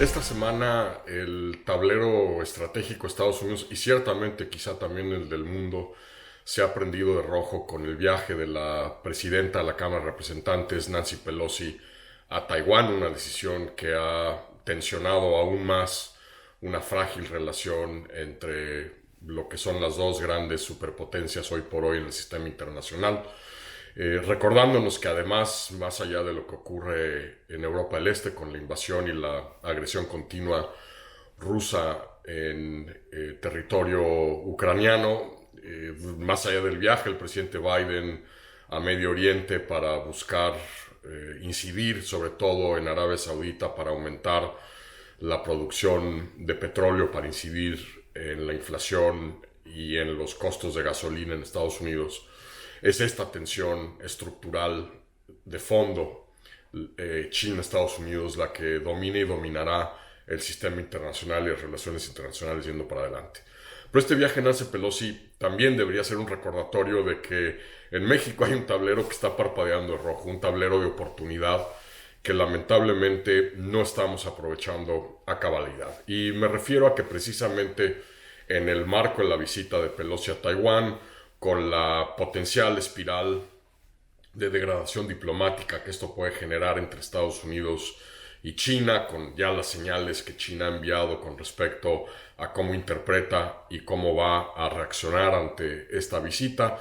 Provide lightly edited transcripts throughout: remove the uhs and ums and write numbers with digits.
Esta semana el tablero estratégico de Estados Unidos y ciertamente quizá también el del mundo se ha prendido de rojo con el viaje de la presidenta de la Cámara de Representantes, Nancy Pelosi, a Taiwán, una decisión que ha tensionado aún más una frágil relación entre lo que son las dos grandes superpotencias hoy por hoy en el sistema internacional. Recordándonos que además, más allá de lo que ocurre en Europa del Este con la invasión y la agresión continua rusa en territorio ucraniano, más allá del viaje del presidente Biden a Medio Oriente para buscar incidir sobre todo en Arabia Saudita para aumentar la producción de petróleo, para incidir en la inflación y en los costos de gasolina en Estados Unidos, es esta tensión estructural de fondo, China-Estados Unidos, la que domina y dominará el sistema internacional y las relaciones internacionales yendo para adelante. Pero este viaje de Nancy Pelosi también debería ser un recordatorio de que en México hay un tablero que está parpadeando de rojo, un tablero de oportunidad que lamentablemente no estamos aprovechando a cabalidad. Y me refiero a que precisamente en el marco de la visita de Pelosi a Taiwán, con la potencial espiral de degradación diplomática que esto puede generar entre Estados Unidos y China, con ya las señales que China ha enviado con respecto a cómo interpreta y cómo va a reaccionar ante esta visita,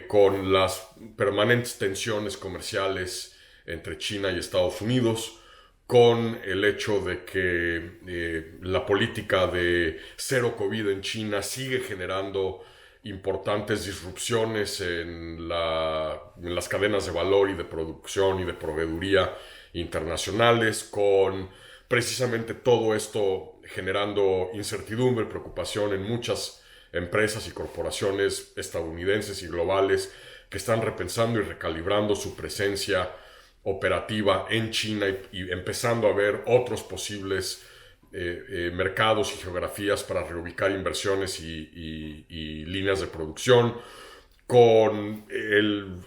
con las permanentes tensiones comerciales entre China y Estados Unidos, con el hecho de que la política de cero COVID en China sigue generando importantes disrupciones en las cadenas de valor y de producción y de proveeduría internacionales, con precisamente todo esto generando incertidumbre, preocupación en muchas empresas y corporaciones estadounidenses y globales que están repensando y recalibrando su presencia operativa en China y empezando a ver otros posibles mercados y geografías para reubicar inversiones y líneas de producción, con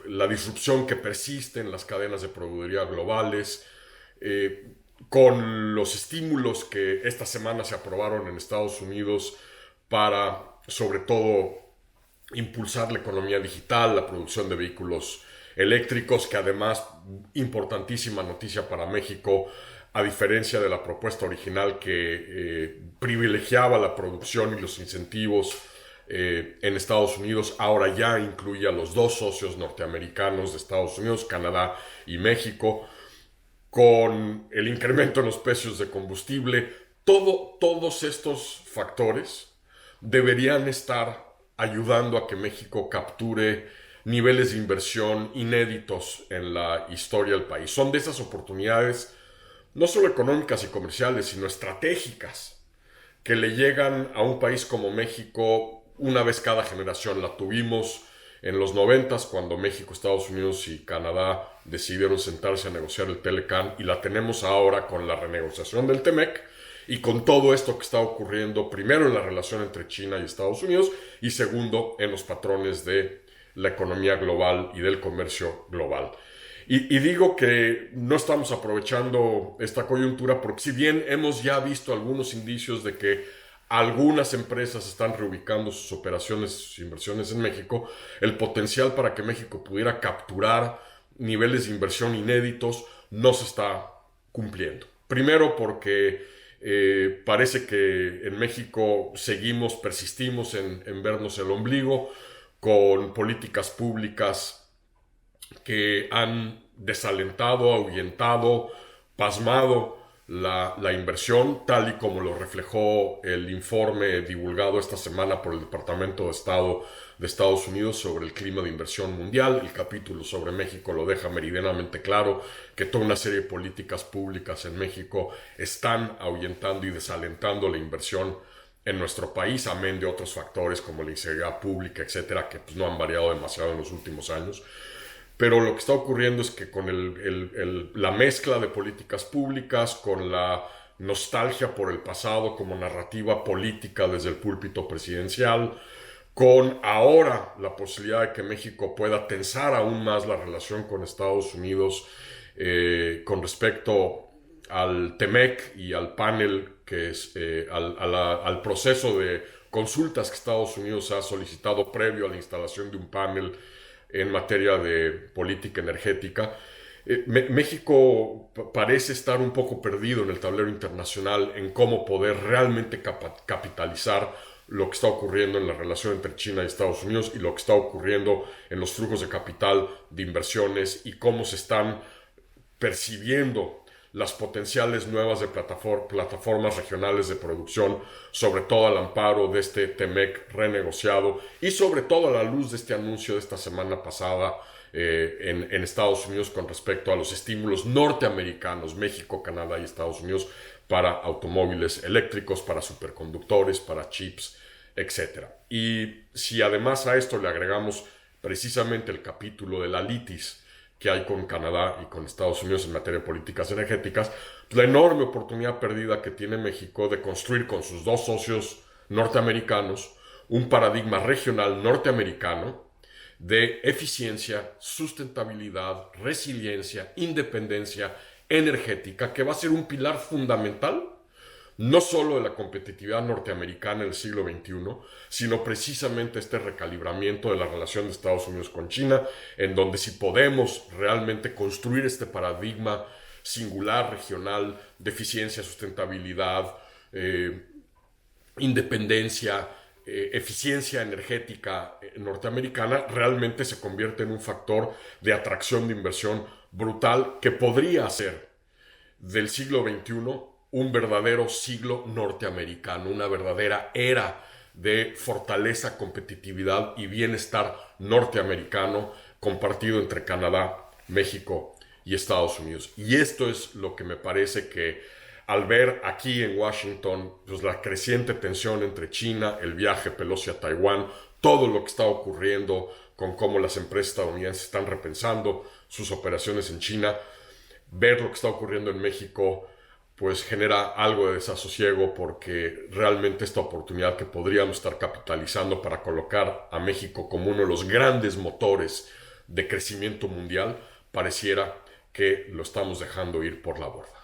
la disrupción que persiste en las cadenas de proveeduría globales, con los estímulos que esta semana se aprobaron en Estados Unidos para, sobre todo, impulsar la economía digital, la producción de vehículos eléctricos, que además, importantísima noticia para México, a diferencia de la propuesta original que privilegiaba la producción y los incentivos en Estados Unidos, ahora ya incluye a los dos socios norteamericanos de Estados Unidos, Canadá y México, con el incremento en los precios de combustible. Todos estos factores deberían estar ayudando a que México capture niveles de inversión inéditos en la historia del país. Son de esas oportunidades no solo económicas y comerciales, sino estratégicas, que le llegan a un país como México una vez cada generación. La tuvimos en los 90 cuando México, Estados Unidos y Canadá decidieron sentarse a negociar el Telecan, y la tenemos ahora con la renegociación del TEMEC y con todo esto que está ocurriendo, primero en la relación entre China y Estados Unidos y segundo en los patrones de la economía global y del comercio global. Y digo que no estamos aprovechando esta coyuntura porque si bien hemos ya visto algunos indicios de que algunas empresas están reubicando sus operaciones, sus inversiones en México, el potencial para que México pudiera capturar niveles de inversión inéditos no se está cumpliendo. Primero porque parece que en México persistimos en vernos el ombligo con políticas públicas que han desalentado, ahuyentado, pasmado la inversión, tal y como lo reflejó el informe divulgado esta semana por el Departamento de Estado de Estados Unidos sobre el clima de inversión mundial. El capítulo sobre México lo deja meridianamente claro, que toda una serie de políticas públicas en México están ahuyentando y desalentando la inversión en nuestro país, amén de otros factores como la inseguridad pública, etcétera, que pues no han variado demasiado en los últimos años. Pero lo que está ocurriendo es que con la mezcla de políticas públicas, con la nostalgia por el pasado como narrativa política desde el púlpito presidencial, con ahora la posibilidad de que México pueda tensar aún más la relación con Estados Unidos con respecto al TEMEC y al panel, que es al proceso de consultas que Estados Unidos ha solicitado previo a la instalación de un panel en materia de política energética. México parece estar un poco perdido en el tablero internacional en cómo poder realmente capitalizar lo que está ocurriendo en la relación entre China y Estados Unidos y lo que está ocurriendo en los flujos de capital, de inversiones y cómo se están percibiendo las potenciales nuevas de plataformas regionales de producción, sobre todo al amparo de este TEMEC renegociado y sobre todo a la luz de este anuncio de esta semana pasada en Estados Unidos con respecto a los estímulos norteamericanos, México, Canadá y Estados Unidos, para automóviles eléctricos, para superconductores, para chips, etc. Y si además a esto le agregamos precisamente el capítulo de la litis que hay con Canadá y con Estados Unidos en materia de políticas energéticas, la enorme oportunidad perdida que tiene México de construir con sus dos socios norteamericanos un paradigma regional norteamericano de eficiencia, sustentabilidad, resiliencia, independencia energética, que va a ser un pilar fundamental no solo de la competitividad norteamericana en el siglo XXI, sino precisamente este recalibramiento de la relación de Estados Unidos con China, en donde si podemos realmente construir este paradigma singular, regional, de eficiencia, sustentabilidad, independencia, eficiencia energética norteamericana, realmente se convierte en un factor de atracción de inversión brutal que podría hacer del siglo XXI un verdadero siglo norteamericano, una verdadera era de fortaleza, competitividad y bienestar norteamericano compartido entre Canadá, México y Estados Unidos. Y esto es lo que me parece que al ver aquí en Washington pues, la creciente tensión entre China, el viaje Pelosi a Taiwán, todo lo que está ocurriendo con cómo las empresas estadounidenses están repensando sus operaciones en China, ver lo que está ocurriendo en México pues genera algo de desasosiego, porque realmente esta oportunidad que podríamos estar capitalizando para colocar a México como uno de los grandes motores de crecimiento mundial, pareciera que lo estamos dejando ir por la borda.